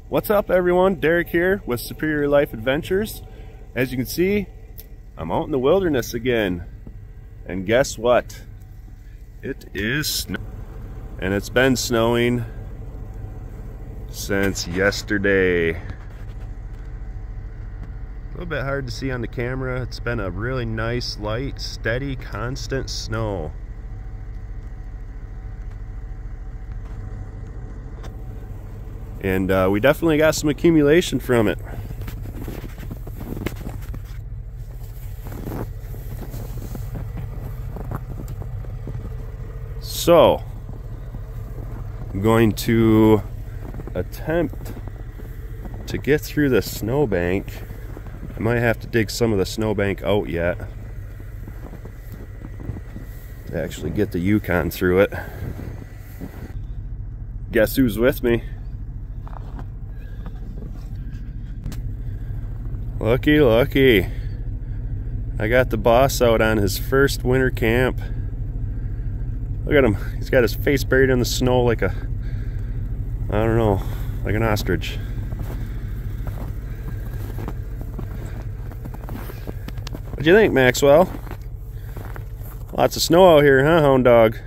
What's up everyone, Derek here with Superior Life Adventures. As you can see, I'm out in the wilderness again. And guess what? It is snow. And it's been snowing since yesterday. A little bit hard to see on the camera. It's been a really nice, light, steady, constant snow. And we definitely got some accumulation from it. So, I'm going to attempt to get through the snowbank. I might have to dig some of the snowbank out yet to actually get the Yukon through it. Guess who's with me? Lucky, lucky. I got the boss out on his first winter camp. Look at him. He's got his face buried in the snow like a, I don't know, like an ostrich. What'd you think, Maxwell? Lots of snow out here, huh, hound dog?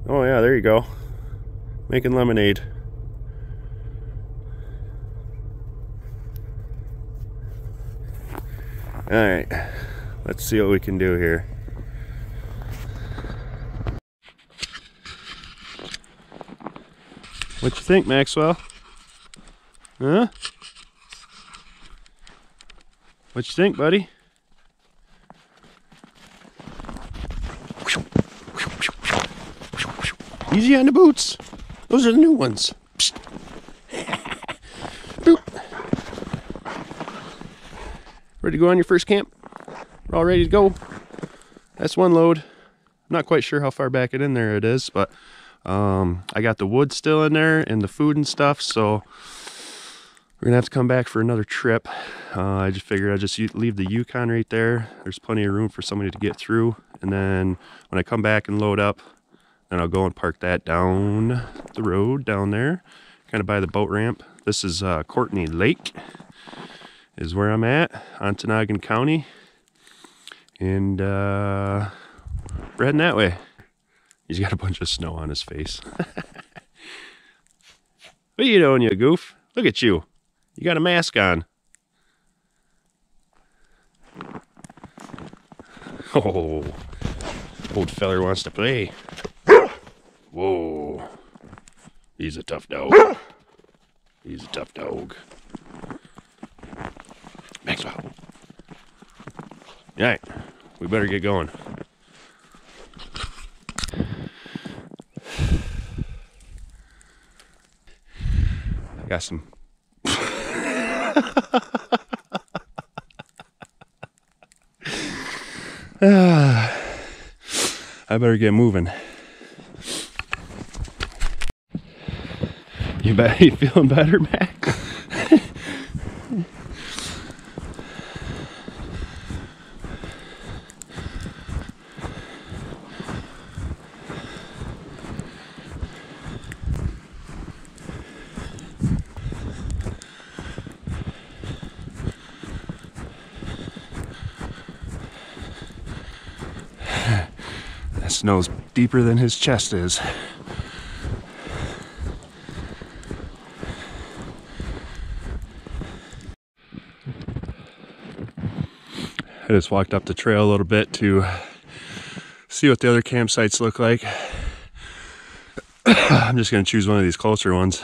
Oh yeah, there you go. Making lemonade. Alright, let's see what we can do here. What you think, Maxwell? Huh? What you think, buddy? Easy on the boots. Those are the new ones. Boop. Ready to go on your first camp? We're all ready to go. That's one load. I'm not quite sure how far back in there it is, but I got the wood still in there and the food and stuff, so we're gonna have to come back for another trip. I just figured I'd just leave the Yukon right there. There's plenty of room for somebody to get through, and then when I come back and load up, then I'll go and park that down the road down there, kind of by the boat ramp. This is Courtney Lake is where I'm at, Ontonagon County, and we're heading that way. He's got a bunch of snow on his face. What are you doing, you goof? Look at you. You got a mask on. Oh, old feller wants to play. Whoa. He's a tough dog. He's a tough dog. Maxwell. All right, we better get going. I got some. I better get moving. You feeling better, Max? That snow's deeper than his chest is. I just walked up the trail a little bit to see what the other campsites look like. I'm just going to choose one of these closer ones.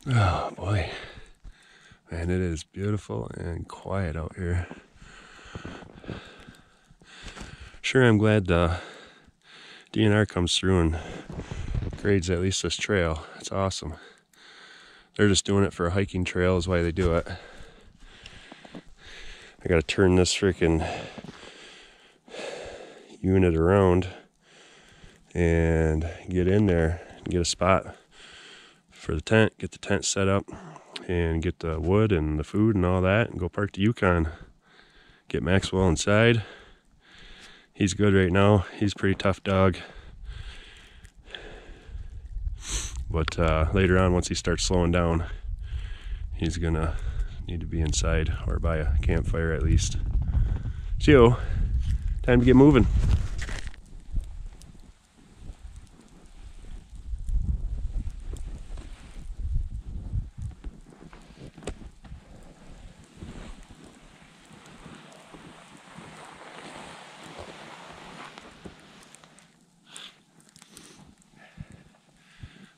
Oh boy. Man, it is beautiful and quiet out here. Sure, I'm glad the DNR comes through and grades at least this trail. It's awesome. They're just doing it for a hiking trail is why they do it. I gotta turn this freaking unit around and get in there and get a spot for the tent, get the tent set up and get the wood and the food and all that and go park the Yukon. Get Maxwell inside. He's good right now. He's a pretty tough dog. But later on, once he starts slowing down, he's gonna need to be inside or by a campfire at least. So, time to get moving.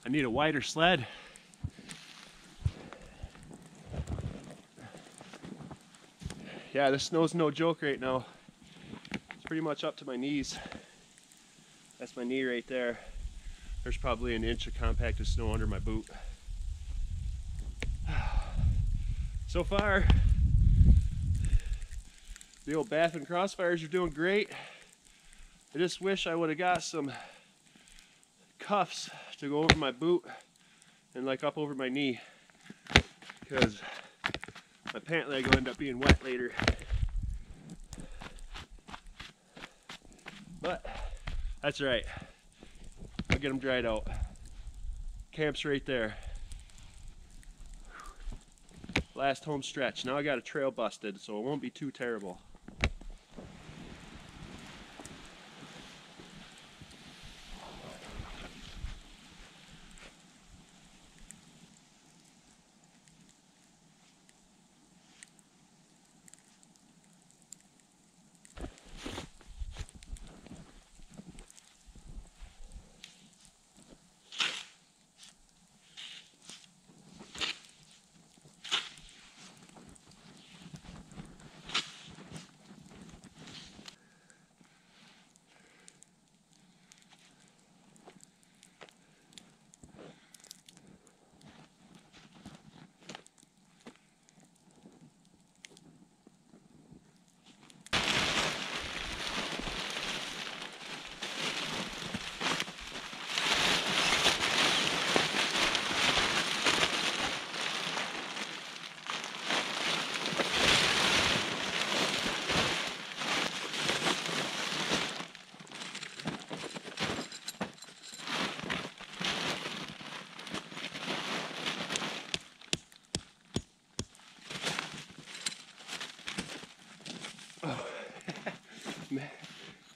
I need a wider sled. Yeah, this snow's no joke right now. It's pretty much up to my knees. That's my knee right there. There's probably an inch of compacted snow under my boot. So far, the old Baffin Crossfires are doing great. I just wish I would have got some cuffs to go over my boot and like up over my knee, because my pant leg will end up being wet later. But that's all right. I'll get them dried out. Camp's right there. Last home stretch. Now I got a trail busted, so it won't be too terrible.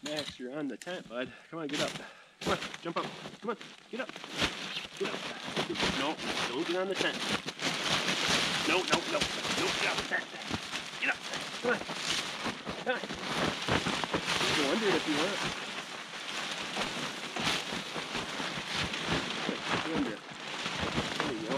Max, you're on the tent, bud. Come on, get up. Come on, jump up. Come on, get up. Get up. No, don't get on the tent. No, no, no. Don't get off the tent. Get up. Come on. Come on. You can under it if you want. Get under it. There you go.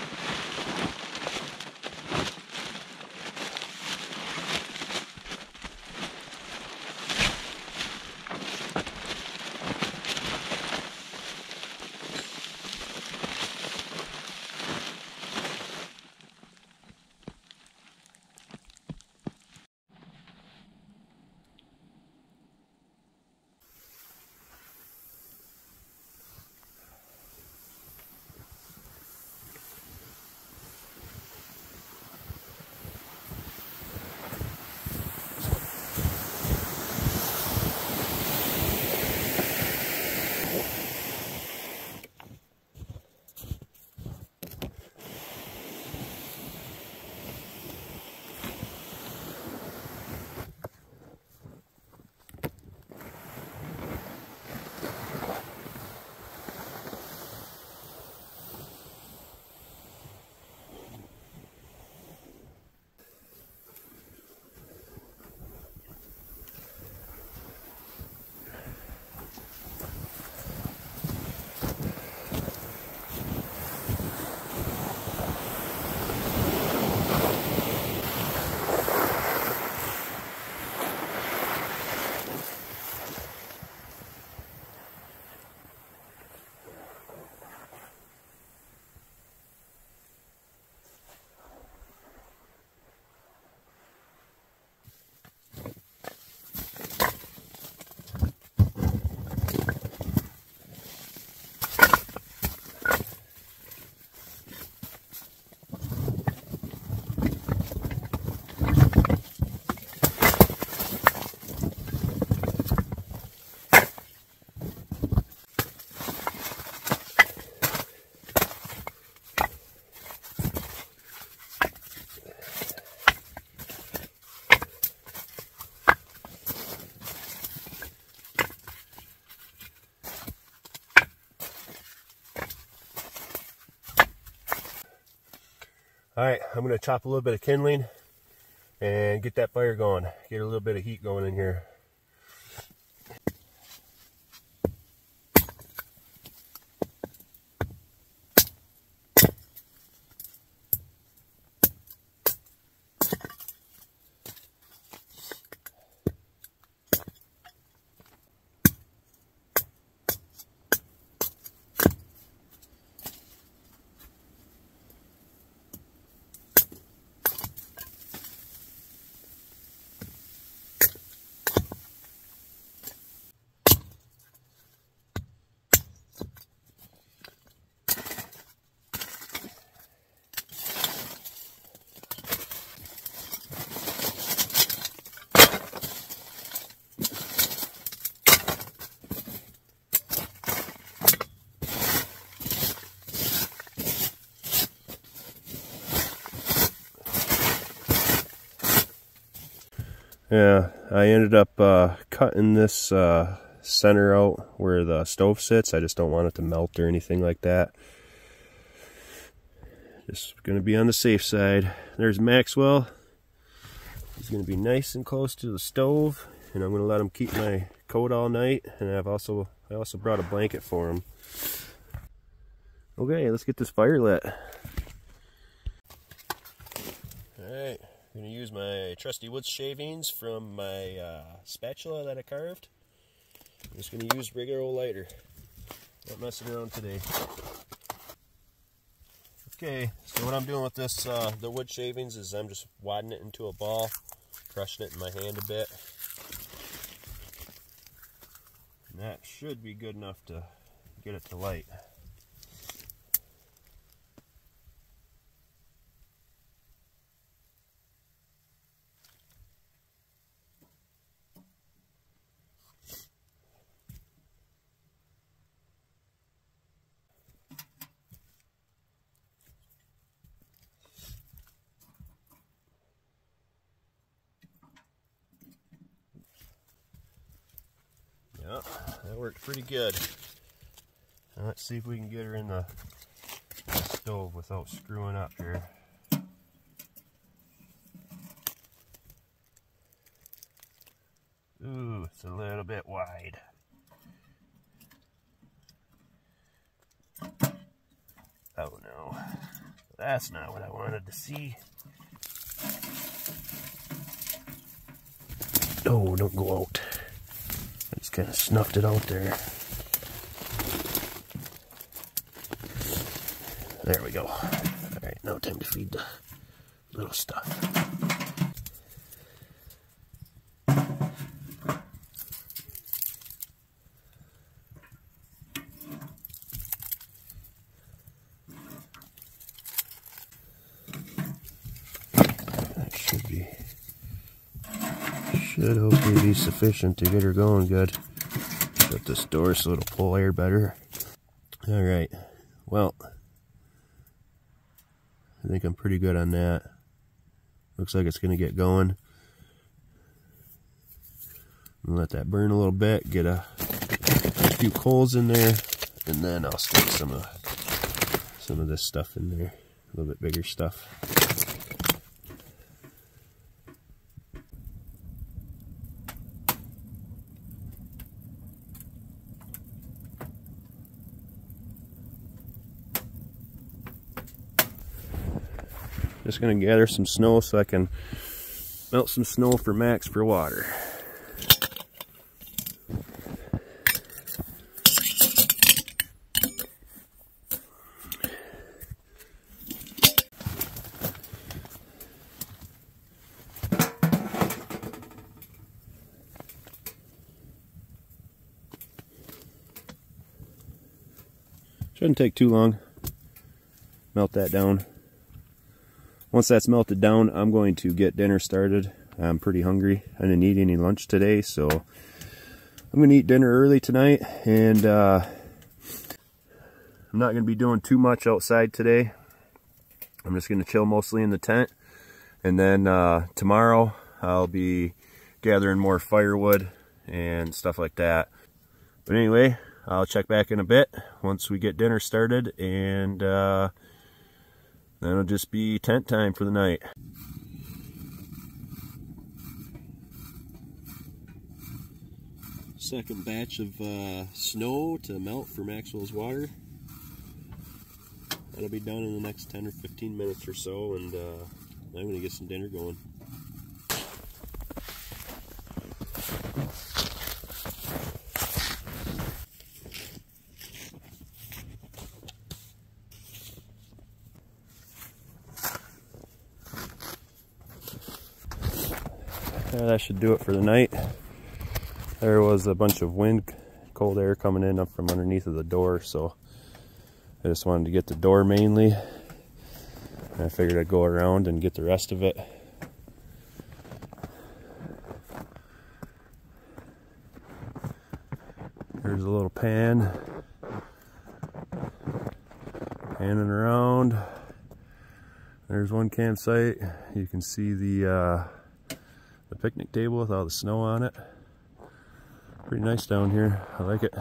Alright, I'm going to chop a little bit of kindling and get that fire going. Get a little bit of heat going in here. Yeah, I ended up cutting this center out where the stove sits. I just don't want it to melt or anything like that. Just going to be on the safe side. There's Maxwell. He's going to be nice and close to the stove, and I'm going to let him keep my coat all night. And I also brought a blanket for him. Okay, let's get this fire lit. All right. I'm going to use my trusty wood shavings from my spatula that I carved. I'm just going to use regular old lighter. Not messing around today. Okay, so what I'm doing with this, the wood shavings, is I'm just wadding it into a ball, crushing it in my hand a bit. And that should be good enough to get it to light. Yep, that worked pretty good. Now let's see if we can get her in the stove without screwing up here. Ooh, it's a little bit wide. Oh no, that's not what I wanted to see. Oh, don't go out. I just kind of snuffed it out there. There we go. Alright, now time to feed the little stuff. That should hopefully be sufficient to get her going good. Shut this door so it'll pull air better. Alright, well, I think I'm pretty good on that. Looks like it's going to get going. I'm let that burn a little bit, get a few coals in there, and then I'll stick some of this stuff in there, a little bit bigger stuff. Just going to gather some snow so I can melt some snow for Max for water. Shouldn't take too long. Melt that down. Once that's melted down, I'm going to get dinner started. I'm pretty hungry. I didn't eat any lunch today, so I'm going to eat dinner early tonight. And I'm not going to be doing too much outside today. I'm just going to chill mostly in the tent. And then tomorrow, I'll be gathering more firewood and stuff like that. But anyway, I'll check back in a bit once we get dinner started, and Then it'll just be tent time for the night. Second batch of snow to melt for Maxwell's water. That'll be done in the next 10 or 15 minutes or so, and I'm going to get some dinner going. Yeah, that should do it for the night. There was a bunch of wind, cold air coming in up from underneath of the door, so I just wanted to get the door mainly. And I figured I'd go around and get the rest of it. There's a little pan. Panning around. There's one campsite. You can see the picnic table with all the snow on it. Pretty nice down here. I like it.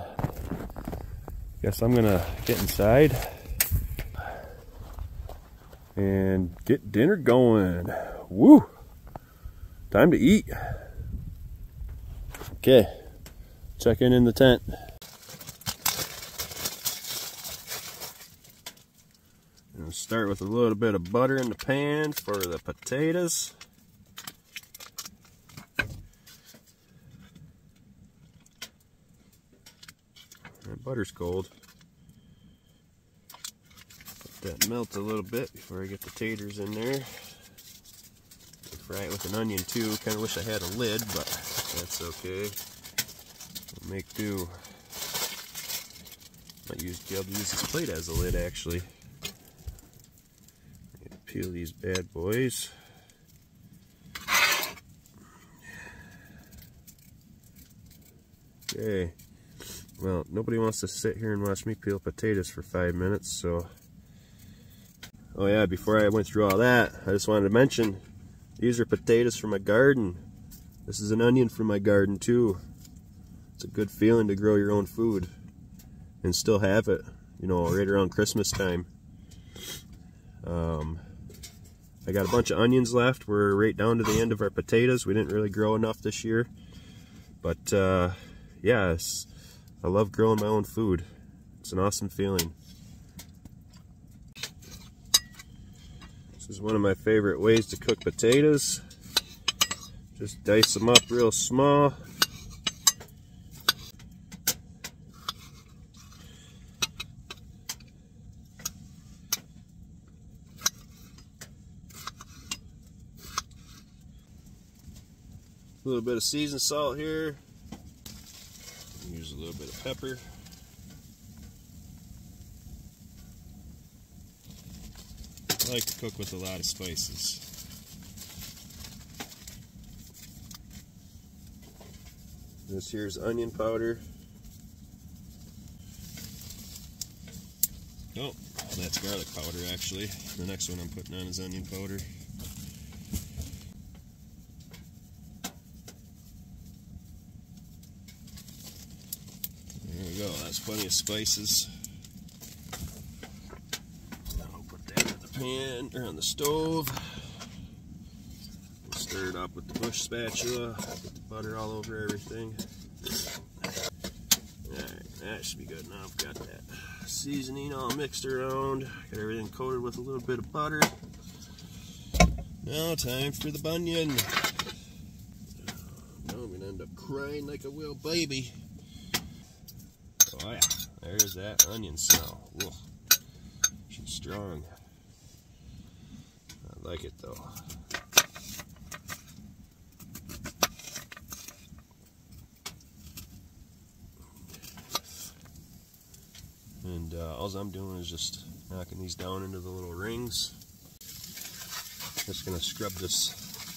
Guess I'm gonna get inside and get dinner going. Woo! Time to eat. Okay, check in the tent. I'll start with a little bit of butter in the pan for the potatoes. Butter's cold. Let that melt a little bit before I get the taters in there. Fry it with an onion too. Kind of wish I had a lid, but that's okay. We'll make do. Might be able to use this plate as a lid actually. Peel these bad boys. Okay. Well, nobody wants to sit here and watch me peel potatoes for 5 minutes, so... Oh yeah, before I went through all that, I just wanted to mention, these are potatoes from my garden. This is an onion from my garden too. It's a good feeling to grow your own food and still have it, you know, right around Christmas time. I got a bunch of onions left. We're right down to the end of our potatoes. We didn't really grow enough this year, but yeah, I love growing my own food. It's an awesome feeling. This is one of my favorite ways to cook potatoes. Just dice them up real small. A little bit of seasoned salt here. Use a little bit of pepper. I like to cook with a lot of spices. This here's onion powder. Oh, that's garlic powder actually. The next one I'm putting on is onion powder. There we go, that's plenty of spices. Now I'll put that in the pan, or on the stove. We'll stir it up with the bush spatula, get the butter all over everything. Alright, that should be good. Now I've got that seasoning all mixed around, got everything coated with a little bit of butter. Now time for the bunion. Now I'm going to end up crying like a little baby. Oh yeah, there's that onion smell. Ugh. She's strong. I like it though. And all I'm doing is just knocking these down into the little rings. Just gonna scrub this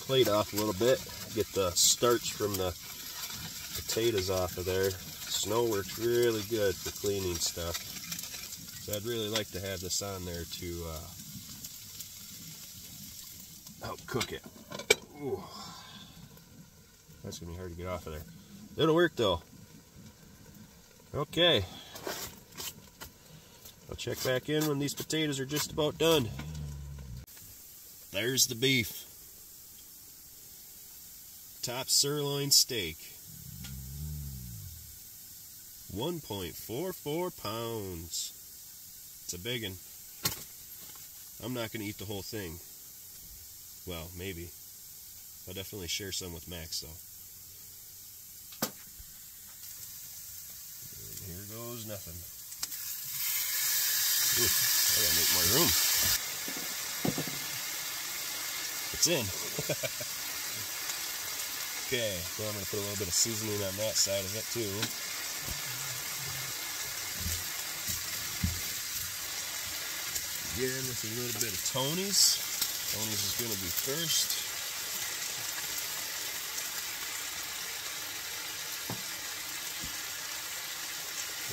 plate off a little bit, get the starch from the potatoes off of there. Snow works really good for cleaning stuff. So I'd really like to have this on there to help cook it. Ooh. That's gonna be hard to get off of there. It'll work though. Okay. I'll check back in when these potatoes are just about done. There's the beef. Top sirloin steak. 1.44 pounds. It's a big one. I'm not going to eat the whole thing. Well, maybe. I'll definitely share some with Max, though. And here goes nothing. Ooh, I gotta make more room. It's in. Okay, now I'm going to put a little bit of seasoning on that side of it, too. Again, with a little bit of Tony's. Tony's is going to be first.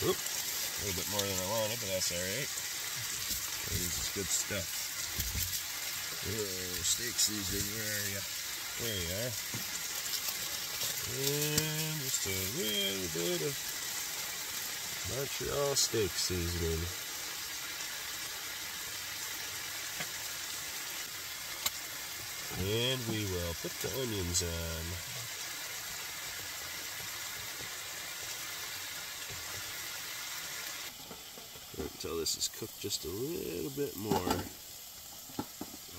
Oop, a little bit more than I wanted, but that's alright. This is good stuff. Oh, steak seasoning, where are you? There you are. And just a little bit of Montreal steak seasoning. And we will put the onions on. Until this is cooked just a little bit more.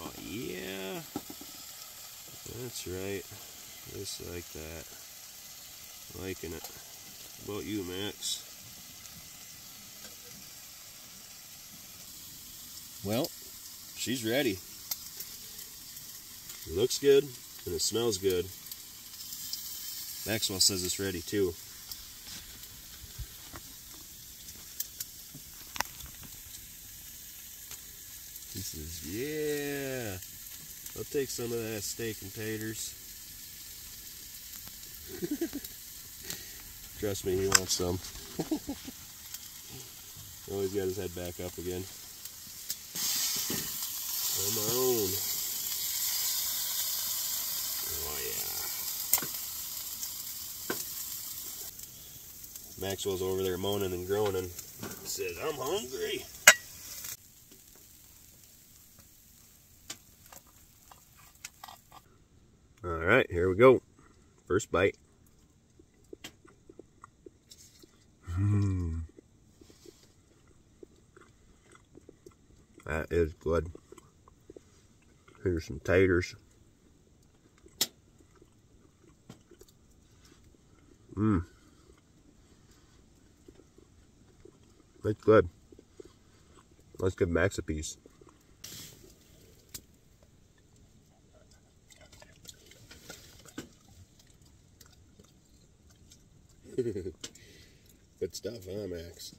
Oh yeah, that's right, just like that. Liking it. How about you, Max? Well, she's ready. It looks good and it smells good. Maxwell says it's ready too. He says, yeah, I'll take some of that steak and taters. Trust me, he wants some. Oh, he's got his head back up again. On my own. Oh yeah. Maxwell's over there moaning and groaning. He says, I'm hungry. Alright, here we go. First bite. That is good. Here's some taters. That's good. Let's give Max a piece. Good stuff, huh, Max?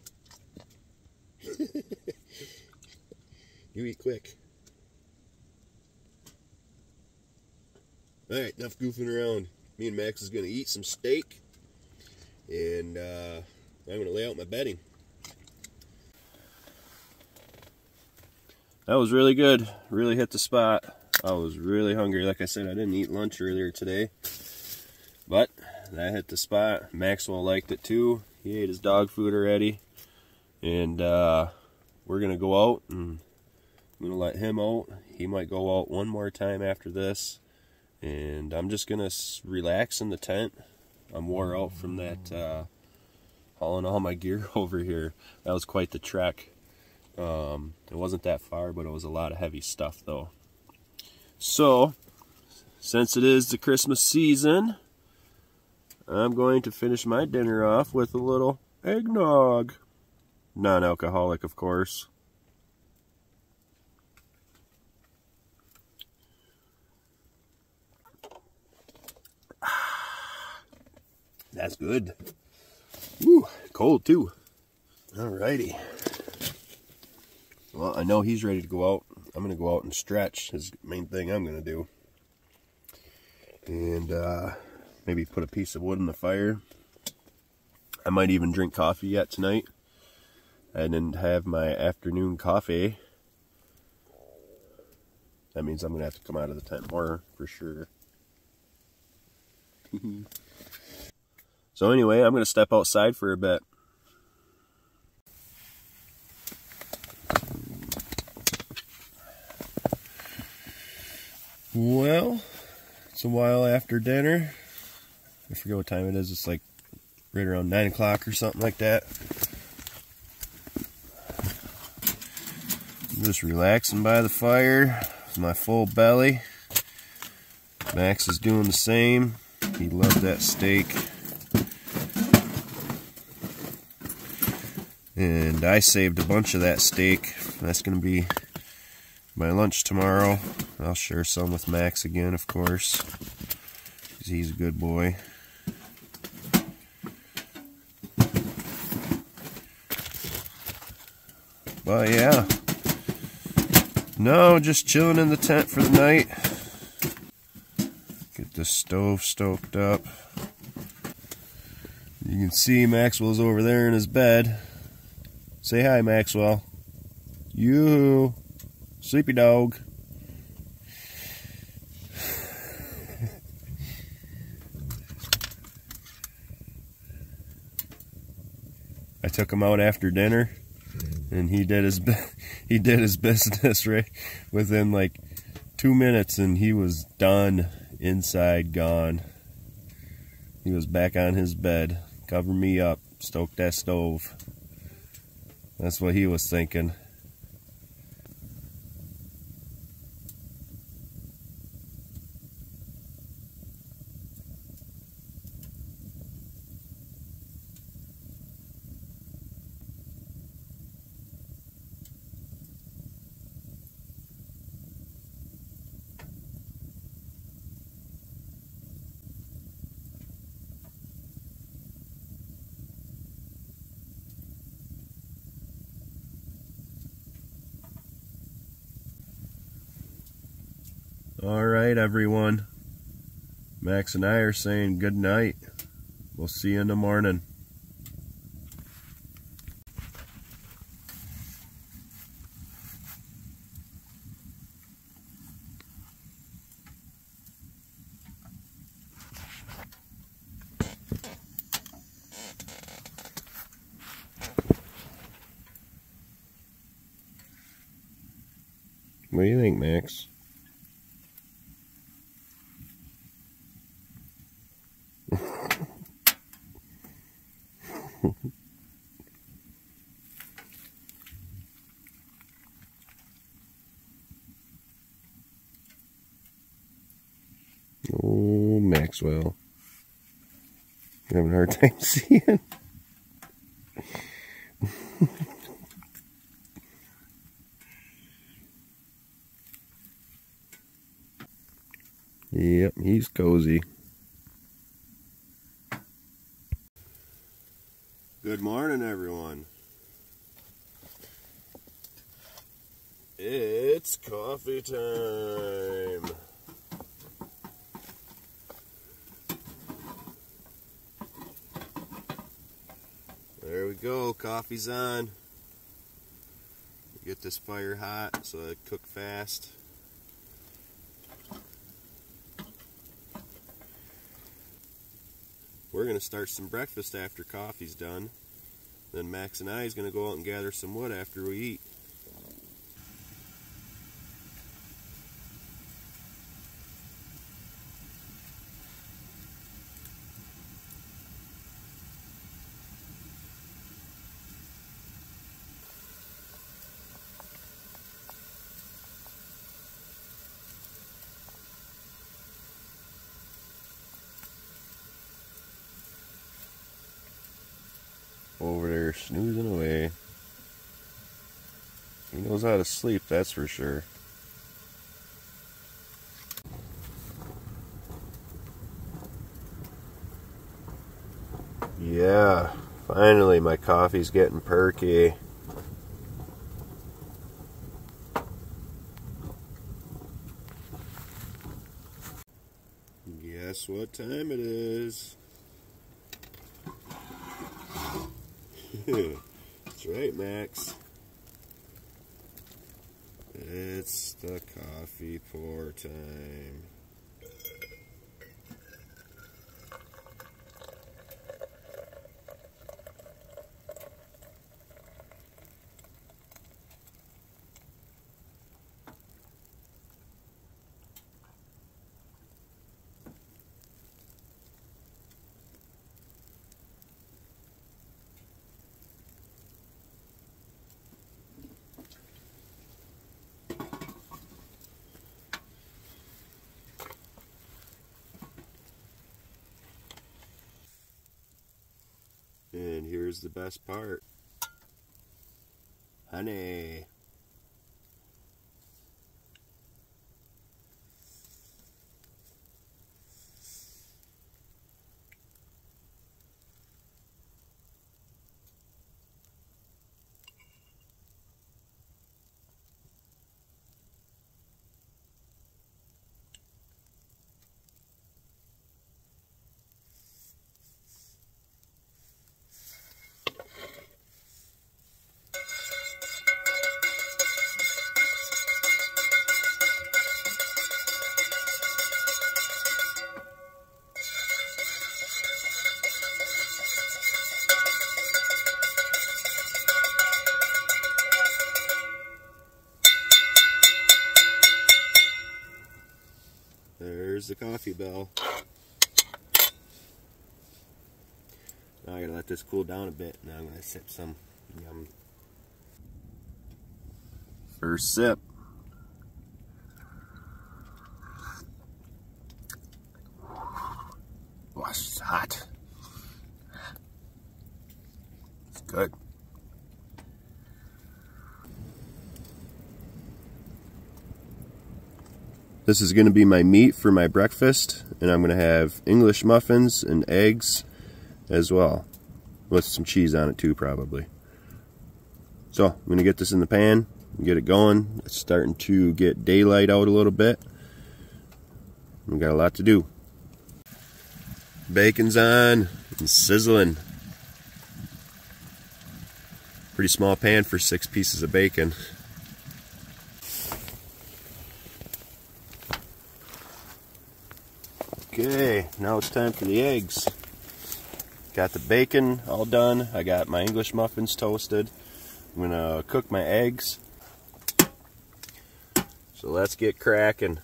You eat quick. Alright, enough goofing around. Me and Max is going to eat some steak. And I'm going to lay out my bedding. That was really good. Really hit the spot. I was really hungry. Like I said, I didn't eat lunch earlier today. But that hit the spot. Maxwell liked it too. He ate his dog food already. And we're going to go out and I'm going to let him out. He might go out one more time after this. And I'm just going to relax in the tent. I'm wore out from that hauling all my gear over here. That was quite the trek. It wasn't that far, but it was a lot of heavy stuff though. So, since it is the Christmas season, I'm going to finish my dinner off with a little eggnog. Non-alcoholic, of course. That's good. Woo, cold too. Alrighty. Well, I know he's ready to go out. I'm going to go out and stretch. Is the main thing I'm going to do. And maybe put a piece of wood in the fire. I might even drink coffee yet tonight. I didn't have my afternoon coffee. That means I'm going to have to come out of the tent more for sure. So anyway, I'm going to step outside for a bit. Well, it's a while after dinner. I forget what time it is. It's like right around 9 o'clock or something like that. I'm just relaxing by the fire with my full belly. Max is doing the same. He loved that steak. And I saved a bunch of that steak. That's going to be my lunch tomorrow. I'll share some with Max again, of course, because he's a good boy. But yeah, no, just chilling in the tent for the night. Get the stove stoked up. You can see Maxwell's over there in his bed. Say hi, Maxwell. You sleepy dog. I took him out after dinner, and he did his business right within like 2 minutes, and he was done, inside, gone. He was back on his bed. Cover me up, stoke that stove. That's what he was thinking. Alright, everyone. Max and I are saying good night. We'll see you in the morning. What do you think, Max? Oh, Maxwell. I'm having a hard time seeing. Yep, he's cozy. Good morning, everyone. It's coffee time. There we go, coffee's on. Get this fire hot so it cook fast. We're going to start some breakfast after coffee's done. Then Max and I is going to go out and gather some wood after we eat. Over there snoozing away. He knows how to sleep, that's for sure. Yeah, finally my coffee's getting perky. Guess what time it is? That's right, Max. It's the coffee pour time. And here's the best part. Honey. There's the coffee bell. Now I gotta let this cool down a bit. Now I'm gonna sip some. Yum. First sip. Oh, it's hot. It's good. This is going to be my meat for my breakfast, and I'm going to have English muffins and eggs as well, with some cheese on it too probably. So I'm going to get this in the pan and get it going. It's starting to get daylight out a little bit. We've got a lot to do. Bacon's on and sizzling. Pretty small pan for 6 pieces of bacon. Okay, now it's time for the eggs. Got the bacon all done. I got my English muffins toasted. I'm gonna cook my eggs. So let's get cracking.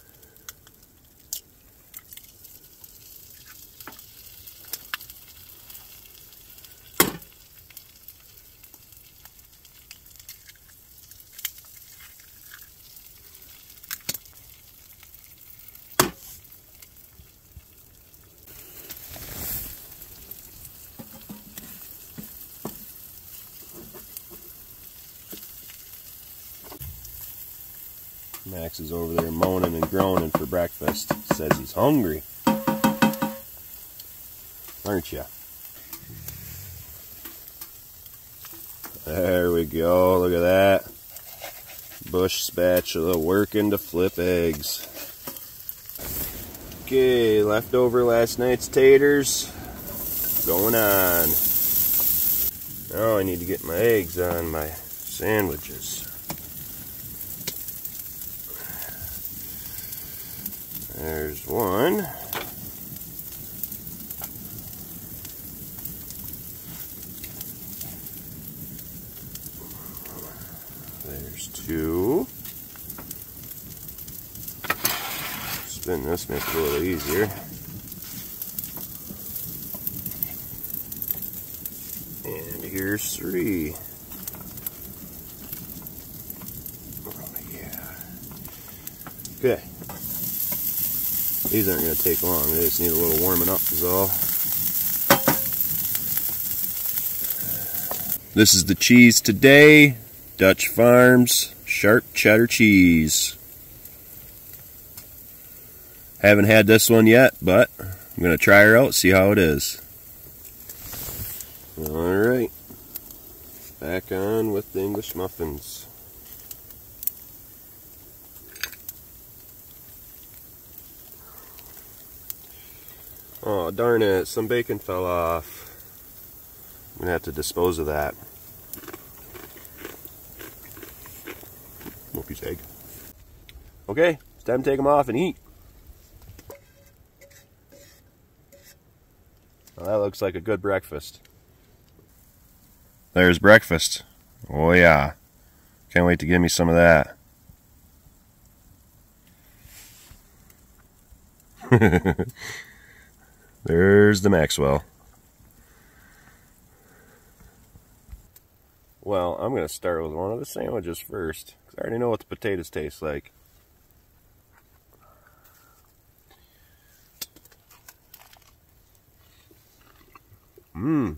Max is over there moaning and groaning for breakfast. Says he's hungry. Aren't you? There we go. Look at that. Bush spatula working to flip eggs. Okay, leftover last night's taters. Going on. Now I need to get my eggs on my sandwiches. There's one. There's two. Spin this, make it a little easier. And here's 3. Oh yeah. Okay. These aren't going to take long, they just need a little warming up is all. This is the cheese today, Dutch Farms Sharp Cheddar Cheese. Haven't had this one yet, but I'm going to try her out, see how it is. Alright, back on with the English muffins. Oh, darn it, some bacon fell off. I'm going to have to dispose of that. One piece of egg. Okay, it's time to take them off and eat. Well, that looks like a good breakfast. There's breakfast. Oh yeah. Can't wait to give me some of that. There's the Maxwell. Well, I'm going to start with one of the sandwiches first, because I already know what the potatoes taste like. Mmm.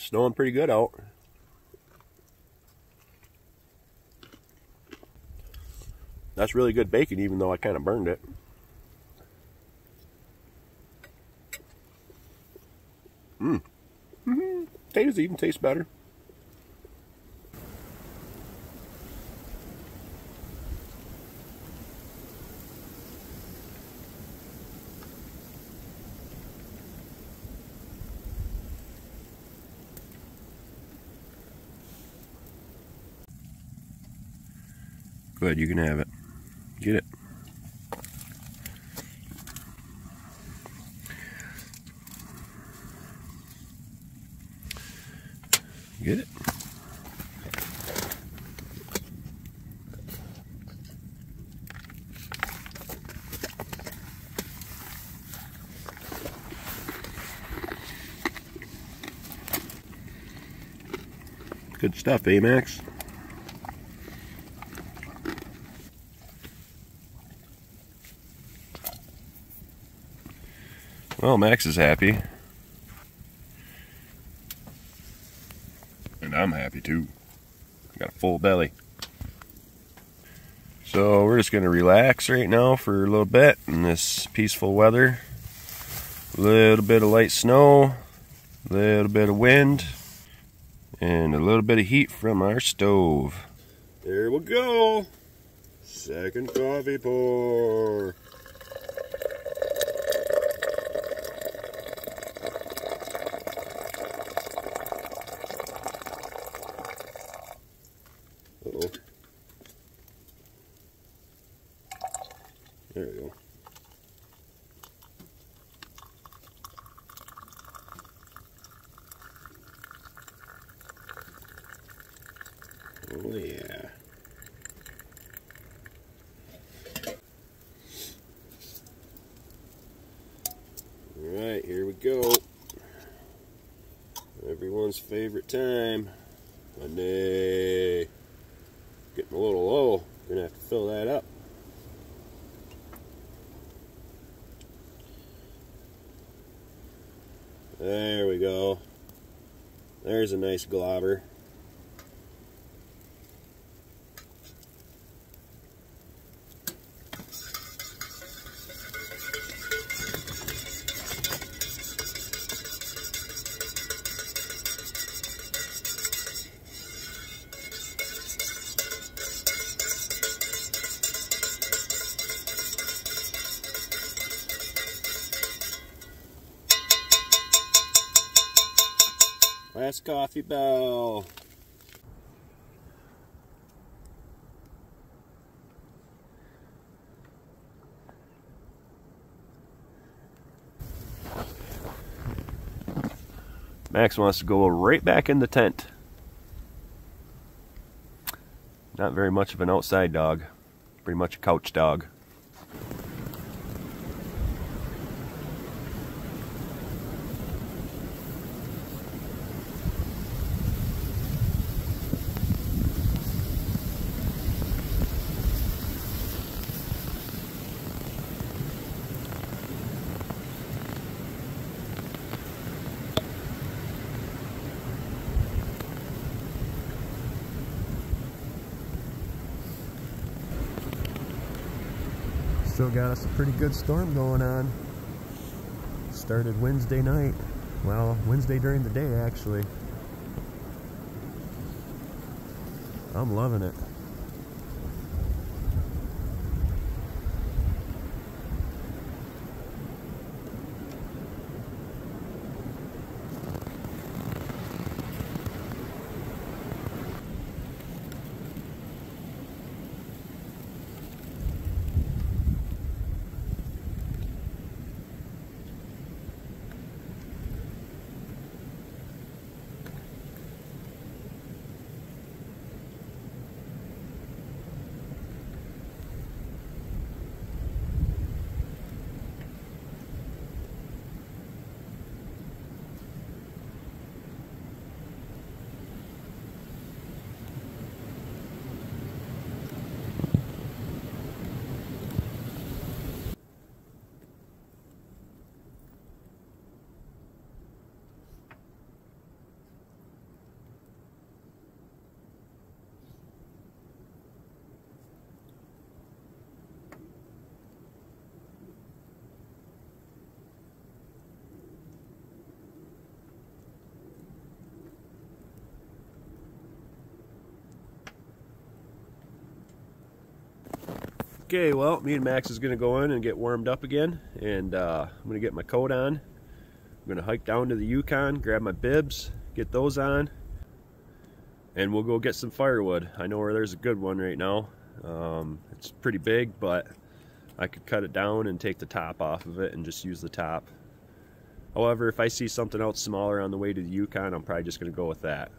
snowing pretty good out. That's really good bacon, even though I kind of burned it. Potatoes even taste better. Good, you can have it. Get it. Get it. Good stuff, eh, Max? Well, Max is happy. And I'm happy too. I got a full belly. So we're just going to relax right now for a little bit in this peaceful weather. A little bit of light snow, a little bit of wind, and a little bit of heat from our stove. There we go. Second coffee pour. Uh-oh. There we go. Oh yeah. Alright, here we go. Everyone's favorite time. Monday. Getting a little low. Gonna have to fill that up. There we go. There's a nice globber. Last coffee bell. Max wants to go right back in the tent. Not very much of an outside dog. Pretty much a couch dog. Still got us a pretty good storm going on. Started Wednesday night. Well, Wednesday during the day actually. I'm loving it. Okay, well, me and Max is gonna go in and get warmed up again, and I'm gonna get my coat on. I'm gonna hike down to the Yukon, grab my bibs, get those on, and we'll go get some firewood. I know where there's a good one right now. It's pretty big, but I could cut it down and take the top off of it and just use the top. However, if I see something else smaller on the way to the Yukon, I'm probably just gonna go with that.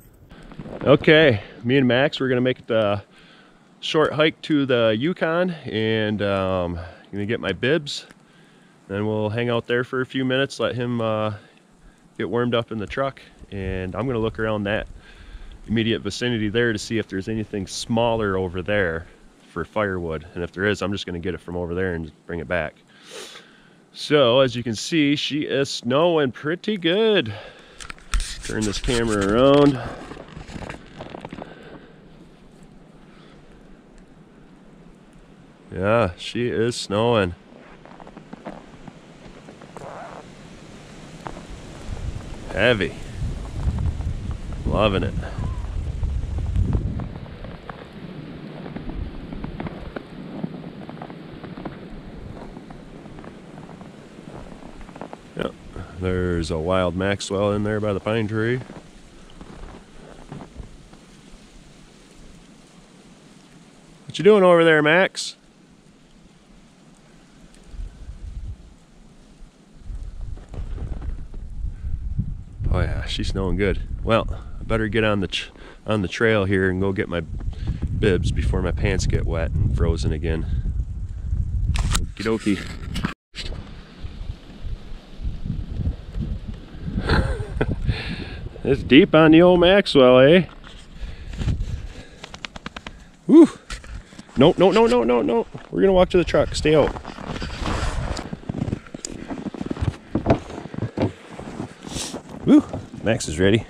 Okay, me and Max, we're gonna make the short hike to the Yukon, and I'm gonna get my bibs. Then we'll hang out there for a few minutes, let him get warmed up in the truck, and I'm gonna look around that immediate vicinity there to see if there's anything smaller over there for firewood, and if there is, I'm just gonna get it from over there and bring it back. So as you can see, she is snowing pretty good. Turn this camera around. Yeah, she is snowing. Heavy. Loving it. Yep, there's a wild Maxwell in there by the pine tree. What you doing over there, Max? Oh yeah, she's snowing good. Well, I better get on the trail here and go get my bibs before my pants get wet and frozen again. Okie dokie. It's deep on the old Maxwell, eh? Woo! No, no, no, no, no, no. We're gonna walk to the truck. Stay out. Woo! Max is ready.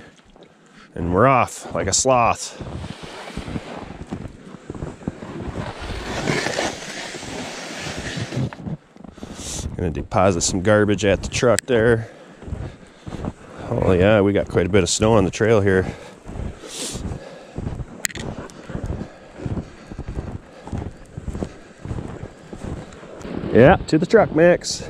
And we're off like a sloth. Gonna deposit some garbage at the truck there. Oh yeah, we got quite a bit of snow on the trail here. Yeah, to the truck, Max.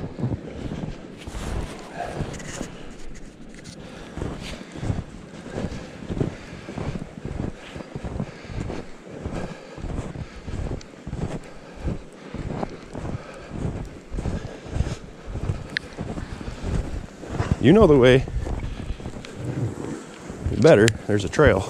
You know the way. You better. There's a trail.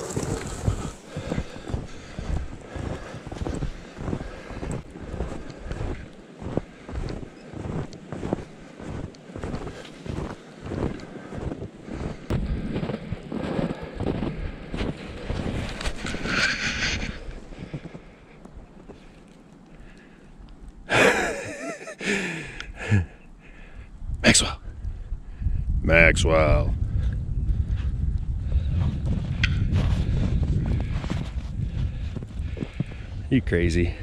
Maxwell. Maxwell. You crazy.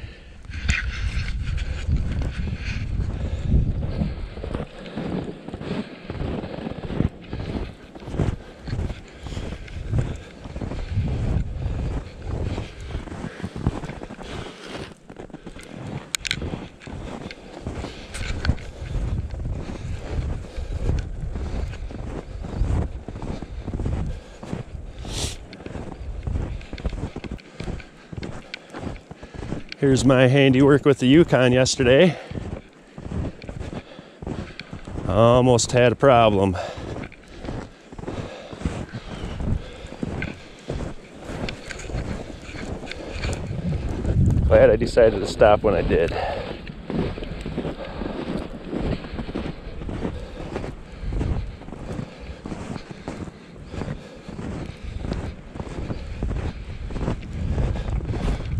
Here's my handiwork with the Yukon yesterday. Almost had a problem. Glad I decided to stop when I did.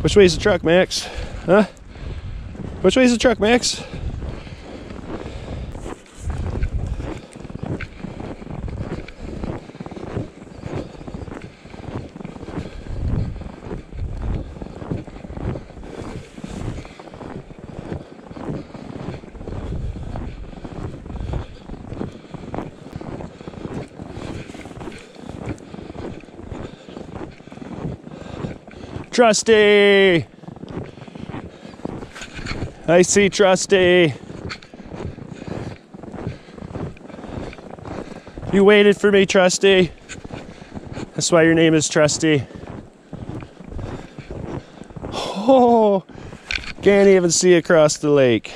Which way's the truck, Max? Huh? Which way's the truck, Max? Trusty! I see Trusty. You waited for me, Trusty. That's why your name is Trusty. Oh, can't even see across the lake.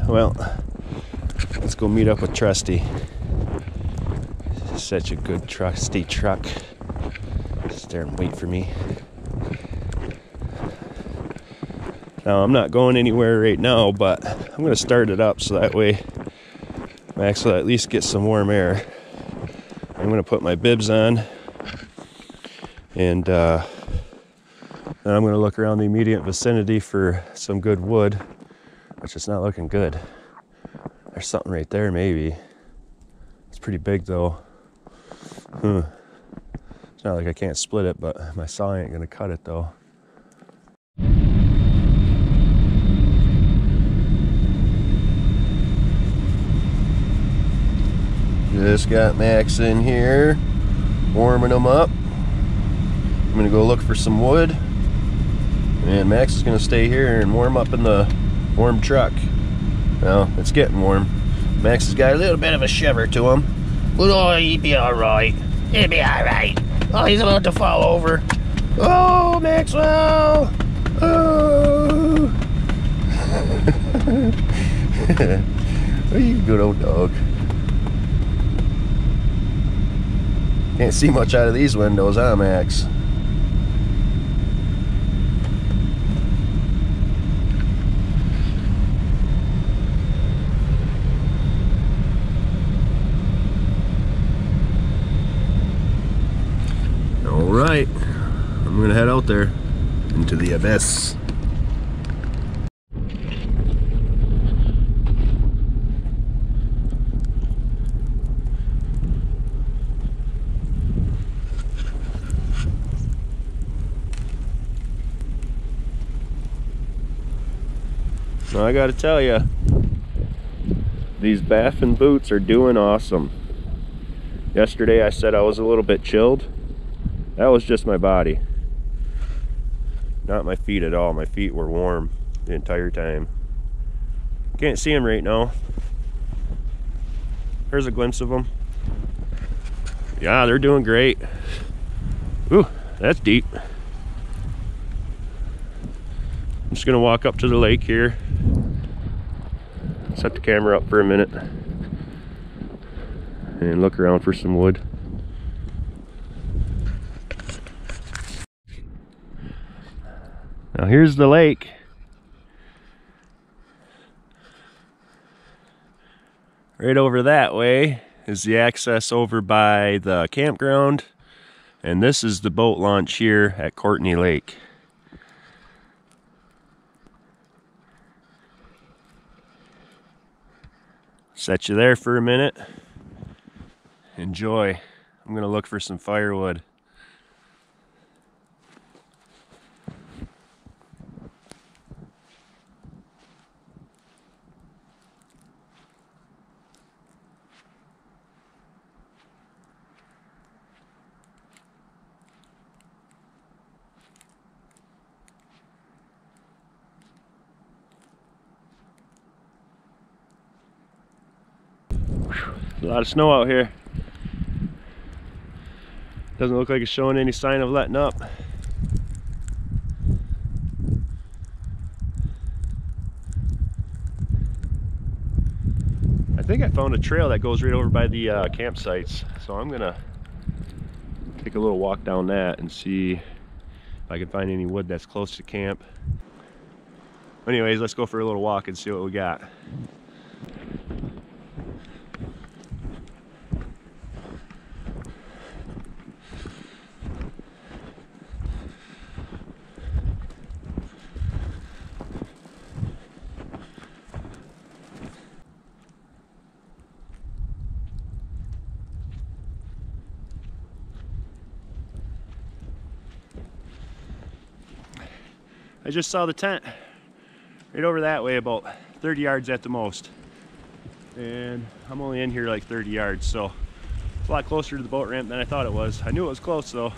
Well, let's go meet up with Trusty. Such a good trusty truck. Sit there and wait for me. Now, I'm not going anywhere right now, but I'm going to start it up so that way Max will at least get some warm air. I'm going to put my bibs on, and then I'm going to look around the immediate vicinity for some good wood, which is not looking good. There's something right there, maybe. It's pretty big, though. It's not like I can't split it, but my saw ain't going to cut it, though. Just got Max in here, warming him up. I'm gonna go look for some wood, and Max is gonna stay here and warm up in the warm truck. Well, it's getting warm. Max has got a little bit of a shiver to him, but oh, he'll be all right. He'll be all right. Oh, he's about to fall over. Oh, Maxwell! Oh! Oh, you good old dog. Can't see much out of these windows, huh, Max? All right, I'm gonna head out there into the abyss. Now, I gotta tell you, these Baffin boots are doing awesome. Yesterday I said I was a little bit chilled. That was just my body, not my feet at all. My feet were warm the entire time. Can't see them right now. Here's a glimpse of them. Yeah, they're doing great. Ooh, that's deep. I'm just gonna walk up to the lake here. Set the camera up for a minute and look around for some wood. Now here's the lake. Right over that way is the access over by the campground, and this is the boat launch here at Courtney Lake. Set you there for a minute. Enjoy. I'm gonna look for some firewood. A lot of snow out here. Doesn't look like it's showing any sign of letting up. I think I found a trail that goes right over by the campsites, so I'm gonna take a little walk down that and see if I can find any wood that's close to camp. Anyways, let's go for a little walk and see what we got. I just saw the tent right over that way, about 30 yards at the most. And I'm only in here like 30 yards, so it's a lot closer to the boat ramp than I thought it was. I knew it was close though.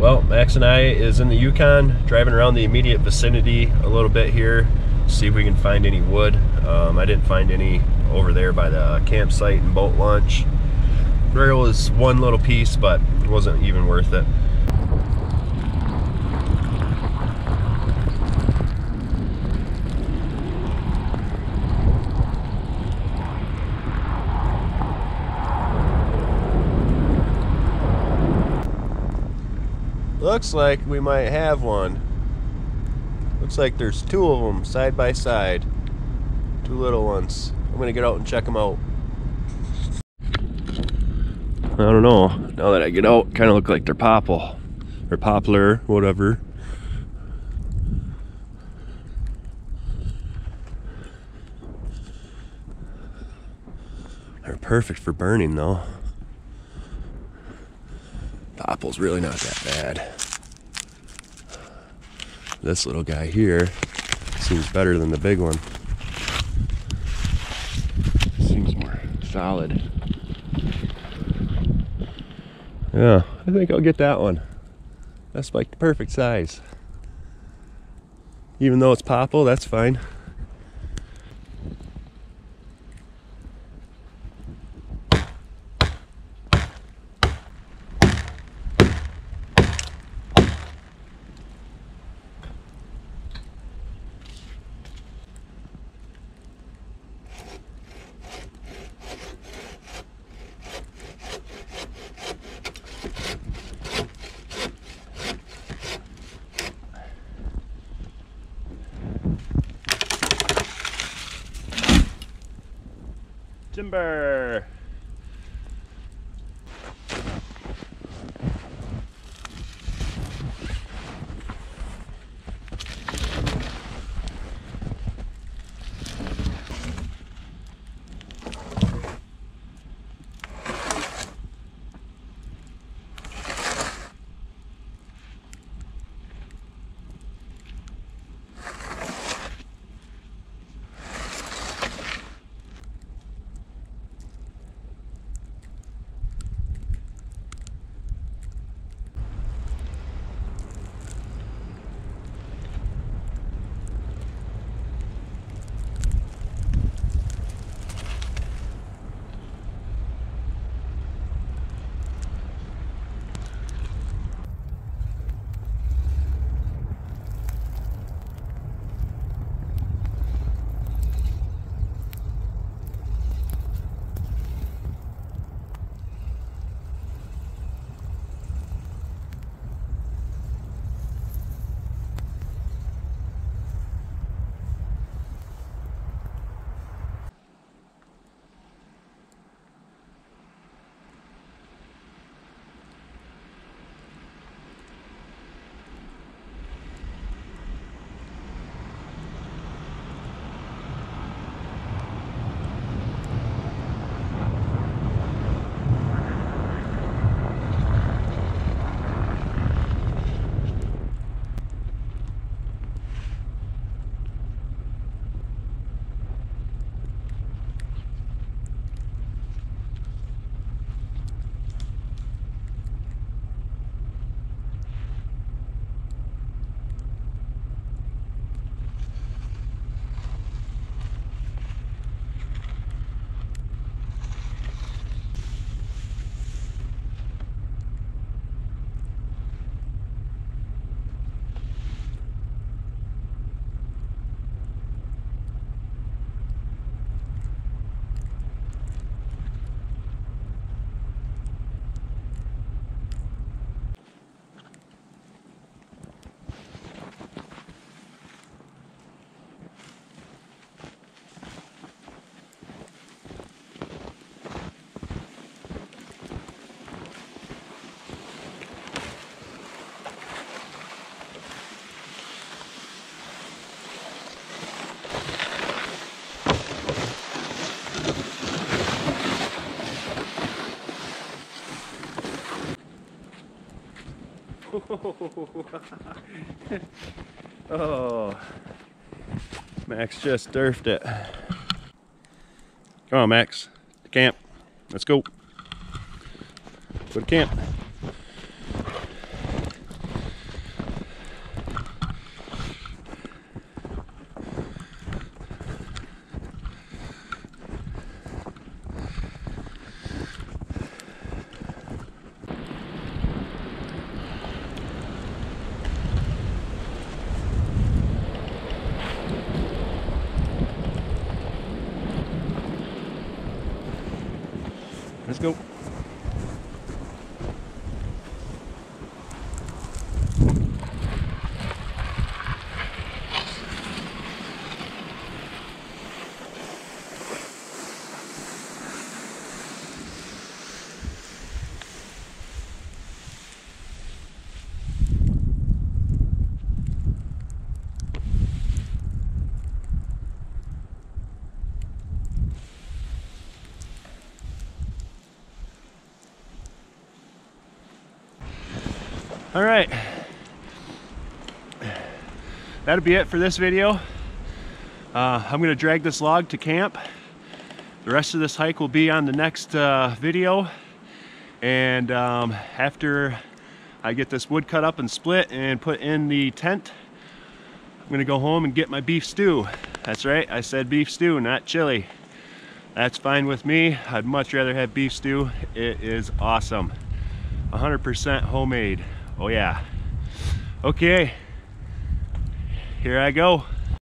Well, Max and I is in the Yukon, driving around the immediate vicinity a little bit here, see if we can find any wood. I didn't find any over there by the campsite and boat launch. There was one little piece, but it wasn't even worth it. Looks like we might have one. Looks like there's two of them side by side. Two little ones. I'm gonna get out and check them out. I don't know. Now that I get out, kind of look like they're popple or poplar, whatever. They're perfect for burning though. Popple's really not that bad. This little guy here seems better than the big one. Seems more solid. Yeah, I think I'll get that one. That's like the perfect size. Even though it's popple, that's fine. Timber. Oh, Max just durfed it. Come on, Max. To camp. Let's go. Go to camp. Let's go. All right, that'll be it for this video. I'm gonna drag this log to camp. The rest of this hike will be on the next video. And after I get this wood cut up and split and put in the tent, I'm gonna go home and get my beef stew. That's right, I said beef stew, not chili. That's fine with me. I'd much rather have beef stew. It is awesome. 100% homemade. Oh yeah. Okay, here I go.